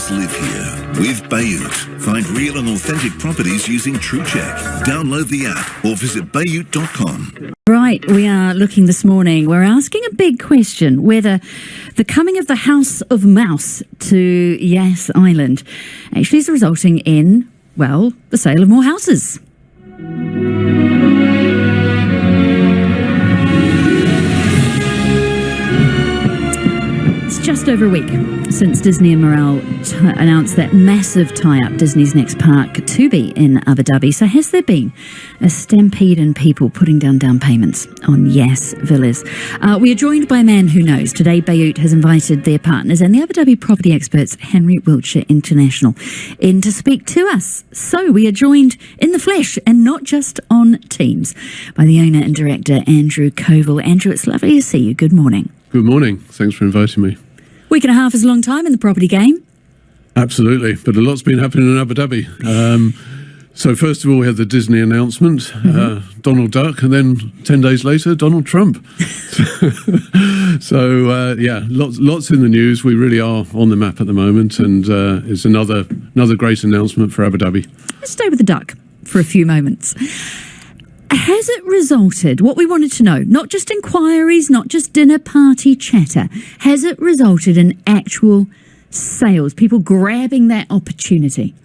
Locals live here with Bayut. Find real and authentic properties using TrueCheck. Download the app or visit Bayut.com. Right, we are looking this morning. We're asking a big question, whether the coming of the House of Mouse to Yas Island actually is resulting in, well, the sale of more houses. It's just over a week since Disney and Morale announced that massive tie-up, Disney's next park to be in Abu Dhabi. So has there been a stampede in people putting down payments on Yas Villas? We are joined by a man who knows. Today, Bayut has invited their partners and the Abu Dhabi property experts, Henry Wiltshire International, in to speak to us. So we are joined in the flesh and not just on Teams by the owner and director, Andrew Covill. Andrew, it's lovely to see you. Good morning. Good morning. Thanks for inviting me. Week and a half is a long time in the property game. Absolutely, but a lot's been happening in Abu Dhabi. So first of all, we had the Disney announcement, Donald Duck, and then 10 days later, Donald Trump. Lots in the news. We really are on the map at the moment, and it's another great announcement for Abu Dhabi. Let's stay with the duck for a few moments. Has it resulted, what we wanted to know, not just inquiries, not just dinner party chatter, has it resulted in actual sales, people grabbing that opportunity?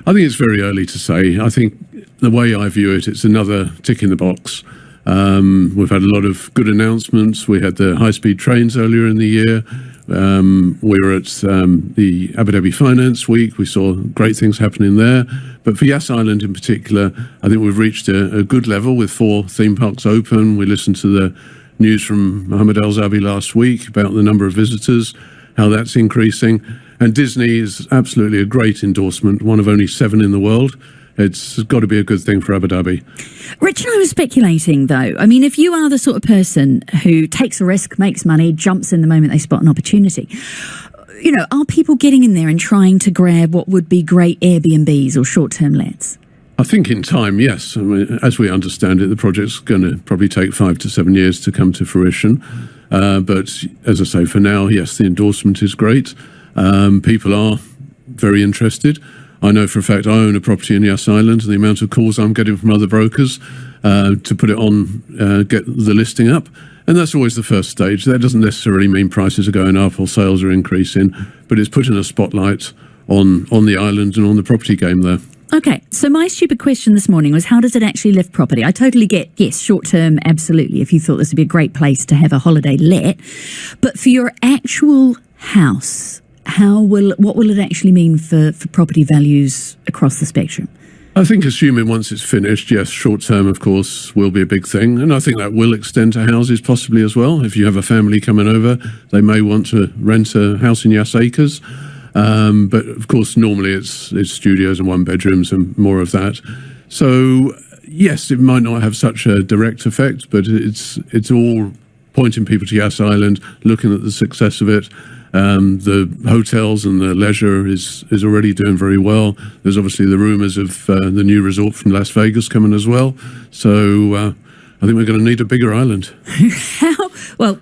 I think it's very early to say. I think the way I view it, it's another tick in the box. We've had a lot of good announcements. We had the high-speed trains earlier in the year. We were at the Abu Dhabi Finance Week. We saw great things happening there. But for Yas Island in particular, I think we've reached a good level with 4 theme parks open. We listened to the news from Mohammed Al Zabi last week about the number of visitors, how that's increasing. And Disney is absolutely a great endorsement, one of only 7 in the world. It's got to be a good thing for Abu Dhabi. Rich and I were speculating, though. I mean, if you are the sort of person who takes a risk, makes money, jumps in the moment they spot an opportunity, you know, are people getting in there and trying to grab what would be great Airbnbs or short-term lets? I think in time, yes. I mean, as we understand it, the project's going to probably take 5 to 7 years to come to fruition. But as I say, for now, yes, the endorsement is great. People are very interested. I know for a fact I own a property in Yas Island, and the amount of calls I'm getting from other brokers to put it on, get the listing up. And that's always the first stage. That doesn't necessarily mean prices are going up or sales are increasing, but it's putting a spotlight on the island and on the property game there. Okay, so my stupid question this morning was, how does it actually lift property? I totally get, yes, short term, absolutely, if you thought this would be a great place to have a holiday let. But for your actual house, what will it actually mean for property values across the spectrum? I think assuming once it's finished, yes, short term, of course, will be a big thing. And I think that will extend to houses possibly as well. If you have a family coming over, they may want to rent a house in Yas Acres. But of course, normally it's studios and 1-bedrooms and more of that. So yes, it might not have such a direct effect, but it's all pointing people to Yas Island, looking at the success of it. The hotels and the leisure is already doing very well. There's obviously the rumours of the new resort from Las Vegas coming as well. So I think we're going to need a bigger island.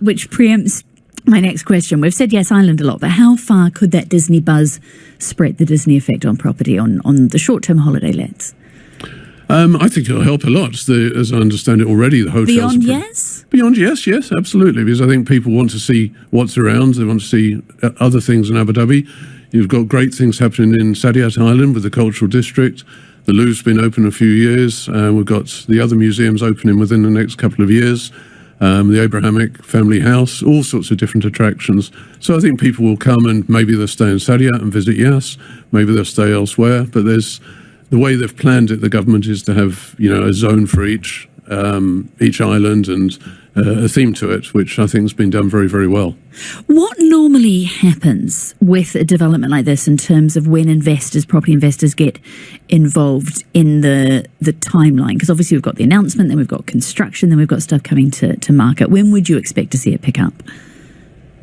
Which preempts my next question. We've said Yas Island a lot, but how far could that Disney buzz spread, the Disney effect on property, on the short-term holiday lets? I think it'll help a lot. As I understand it already, the hotels... Beyond Yes? Beyond yes, absolutely. Because I think people want to see what's around. They want to see other things in Abu Dhabi. You've got great things happening in Saadiyat Island with the cultural district. The Louvre's been open a few years. We've got the other museums opening within the next couple of years. The Abrahamic family house, all sorts of different attractions. So I think people will come and maybe they'll stay in Saadiyat and visit Yas. Maybe they'll stay elsewhere. But the way they've planned it, the government, is to have, a zone for each island and a theme to it, which I think has been done very, very well. What normally happens with a development like this in terms of when property investors get involved in the timeline? Because obviously we've got the announcement, then we've got construction, then we've got stuff coming to market. When would you expect to see it pick up?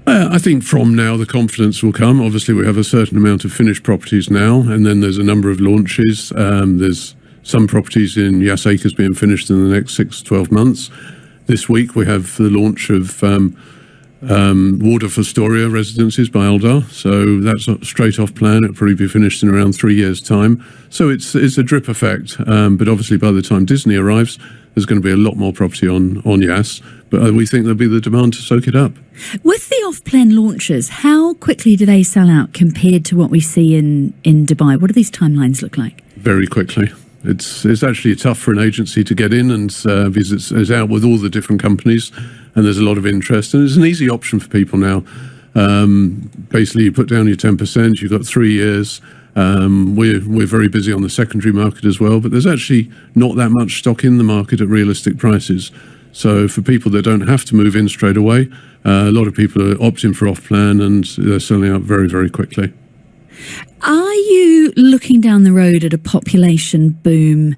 I think from now the confidence will come. Obviously we have a certain amount of finished properties now, and then there's a number of launches. There's some properties in Yas Acres being finished in the next 6 to 12 months. This week we have the launch of Ward of Astoria Residences by Aldar, so that's straight off plan. It'll probably be finished in around 3 years' time. So it's a drip effect, but obviously by the time Disney arrives, there's going to be a lot more property on Yas, but we think there'll be the demand to soak it up. With the off-plan launches, how quickly do they sell out compared to what we see in Dubai? What do these timelines look like? Very quickly. It's actually tough for an agency to get in, and because it's out with all the different companies, and there's a lot of interest, and it's an easy option for people now. Basically, you put down your 10%, you've got 3 years. We're very busy on the secondary market as well, but there's actually not that much stock in the market at realistic prices. So for people that don't have to move in straight away, a lot of people are opting for off-plan, and they're selling out very, very quickly. Are you looking down the road at a population boom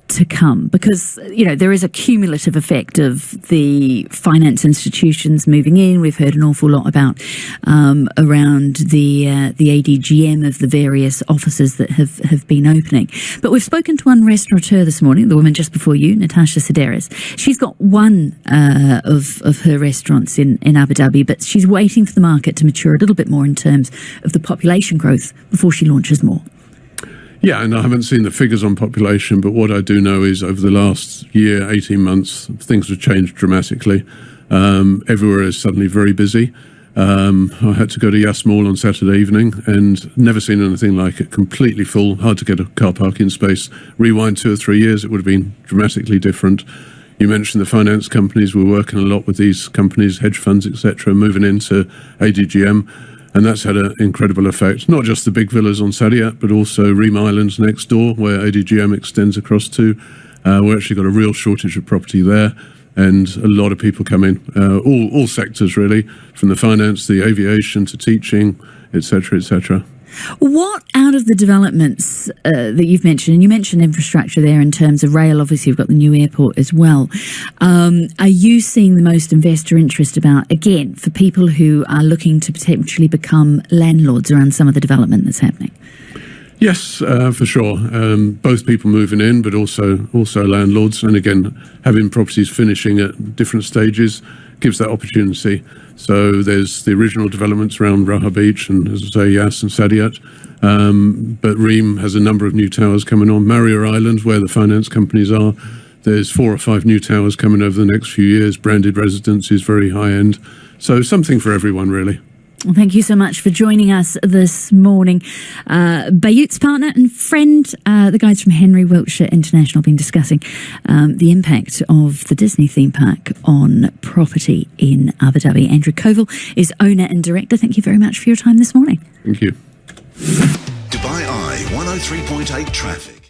to come? Because, there is a cumulative effect of the finance institutions moving in. We've heard an awful lot about around the ADGM of the various offices that have been opening. But we've spoken to one restaurateur this morning, the woman just before you, Natasha Sedaris. She's got one of her restaurants in Abu Dhabi, but she's waiting for the market to mature a little bit more in terms of the population growth before she launches more. Yeah, and I haven't seen the figures on population, but what I do know is over the last year, 18 months, things have changed dramatically. Everywhere is suddenly very busy. I had to go to Yas Mall on Saturday evening and never seen anything like it. Completely full, hard to get a car parking space. Rewind 2 or 3 years, it would have been dramatically different. You mentioned the finance companies. We're working a lot with these companies, hedge funds, etc., moving into ADGM. And that's had an incredible effect, not just the big villas on Saadiyat, but also Reem Islands next door, where ADGM extends across to. We've actually got a real shortage of property there, and a lot of people come in, all sectors really, from the finance, the aviation to teaching, etc., etc. What out of the developments that you've mentioned, and you mentioned infrastructure there in terms of rail, obviously you've got the new airport as well, are you seeing the most investor interest about, again, for people who are looking to potentially become landlords around some of the development that's happening? Yes, for sure. Both people moving in, but also landlords. And again, having properties finishing at different stages gives that opportunity. So there's the original developments around Raha Beach and, as I say, Yas and Saadiyat. But Reem has a number of new towers coming on. Maria Island, where the finance companies are, there's 4 or 5 new towers coming over the next few years. Branded residences, very high end. So something for everyone, really. Well, thank you so much for joining us this morning. Bayut's partner and friend, the guys from Henry Wiltshire International, have been discussing the impact of the Disney theme park on property in Abu Dhabi. Andrew Covill is owner and director. Thank you very much for your time this morning. Thank you. Dubai Eye 103.8 traffic.